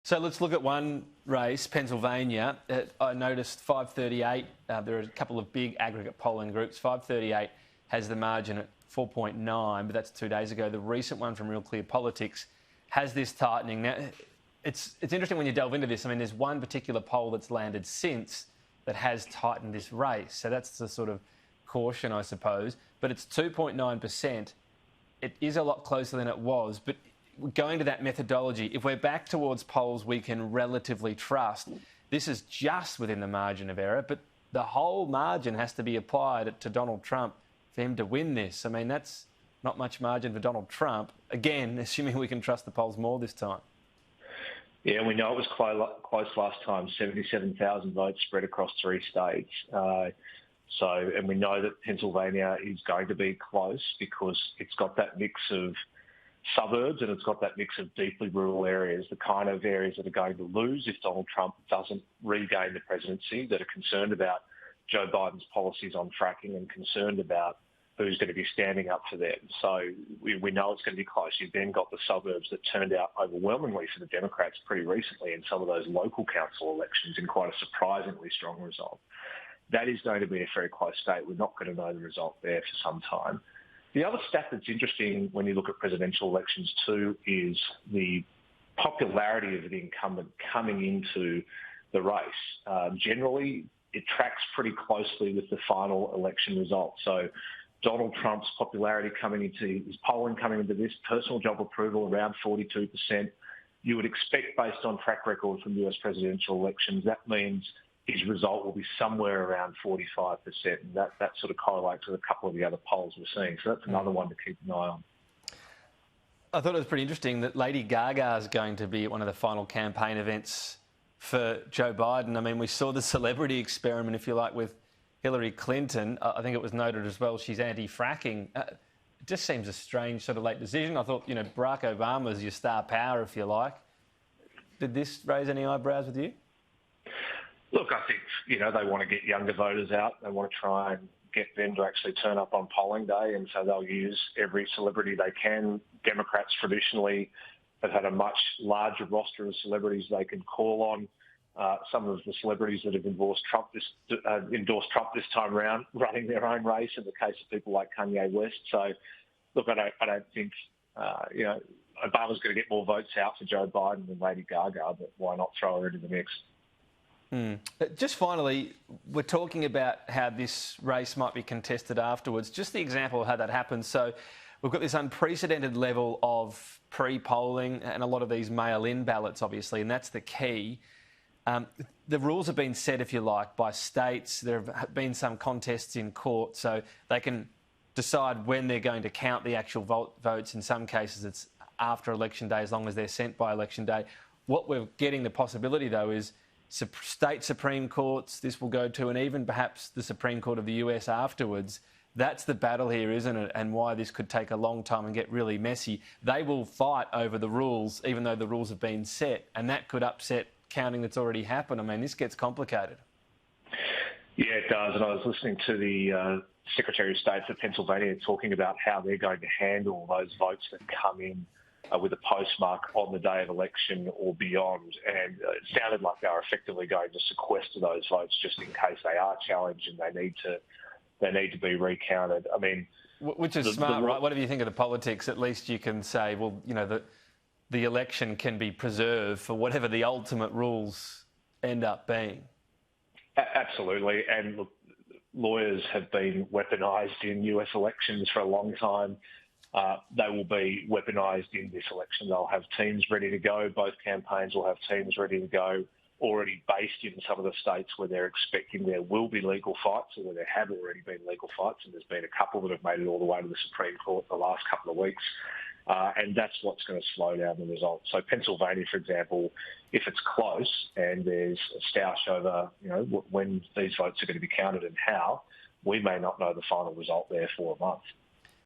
So let's look at one race, Pennsylvania. I noticed 538, there are a couple of big aggregate polling groups. 538 has the margin at 4.9, but that's 2 days ago. The recent one from Real Clear Politics has this tightening. Now, it's interesting when you delve into this. I mean, there's one particular poll that's landed since that has tightened this race. So that's the sort of caution, I suppose. But it's 2.9%. It is a lot closer than it was, but going to that methodology, if we're back towards polls we can relatively trust, this is just within the margin of error, but the whole margin has to be applied to Donald Trump for him to win this. I mean, that's not much margin for Donald Trump. Again, assuming we can trust the polls more this time. Yeah, we know it was close last time, 77,000 votes spread across 3 states. And we know that Pennsylvania is going to be close because it's got that mix of suburbs and it's got that mix of deeply rural areas, the kind of areas that are going to lose if Donald Trump doesn't regain the presidency, that are concerned about Joe Biden's policies on fracking and concerned about who's going to be standing up for them. So we know it's going to be close. You've then got the suburbs that turned out overwhelmingly for the Democrats pretty recently in some of those local council elections in quite a surprisingly strong result. That is going to be a very close state. We're not going to know the result there for some time. The other stat that's interesting when you look at presidential elections too is the popularity of the incumbent coming into the race. Generally, it tracks pretty closely with the final election result. So Donald Trump's popularity coming into his polling coming into this, personal job approval around 42%. You would expect, based on track record from US presidential elections, that means his result will be somewhere around 45%. And that sort of correlates with a couple of the other polls we're seeing. So that's another one to keep an eye on. I thought it was pretty interesting that Lady Gaga is going to be at one of the final campaign events for Joe Biden. I mean, we saw the celebrity experiment, if you like, with Hillary Clinton. I think it was noted as well she's anti-fracking. It just seems a strange sort of late decision. I thought, Barack Obama's your star power, if you like. Did this raise any eyebrows with you? Look, I think, they want to get younger voters out. They want to try and get them to actually turn up on polling day, and so they'll use every celebrity they can. Democrats traditionally have had a much larger roster of celebrities they can call on. Some of the celebrities that have endorsed Trump this time around, running their own race, in the case of people like Kanye West. So, look, I don't think, Obama's going to get more votes out for Joe Biden than Lady Gaga, but why not throw her into the mix? Just finally, we're talking about how this race might be contested afterwards. Just the example of how that happens. So we've got this unprecedented level of pre-polling and a lot of these mail-in ballots, obviously, and that's the key. The rules have been set, if you like, by states. There have been some contests in court, so they can decide when they're going to count the actual votes. In some cases, it's after Election Day, as long as they're sent by Election Day. What we're getting the possibility, though, is state Supreme Courts this will go to, and even perhaps the Supreme Court of the US afterwards. That's the battle here, isn't it? And why this could take a long time and get really messy. They will fight over the rules, even though the rules have been set, and that could upset counting that's already happened. I mean, this gets complicated. Yeah, it does. And I was listening to the Secretary of State for Pennsylvania talking about how they're going to handle those votes that come in with a postmark on the day of election or beyond. And it sounded like they were effectively going to sequester those votes just in case they are challenged and they need to be recounted. I mean, which is smart, right? Whatever you think of the politics, at least you can say, well, the election can be preserved for whatever the ultimate rules end up being. Absolutely. And look, lawyers have been weaponized in US elections for a long time. They will be weaponized in this election. They'll have teams ready to go. Both campaigns will have teams ready to go, already based in some of the states where they're expecting there will be legal fights, or where there have already been legal fights. And there's been a couple that have made it all the way to the Supreme Court the last couple of weeks. And that's what's going to slow down the result. So Pennsylvania, for example, if it's close and there's a stoush over, when these votes are going to be counted and how, we may not know the final result there for a month.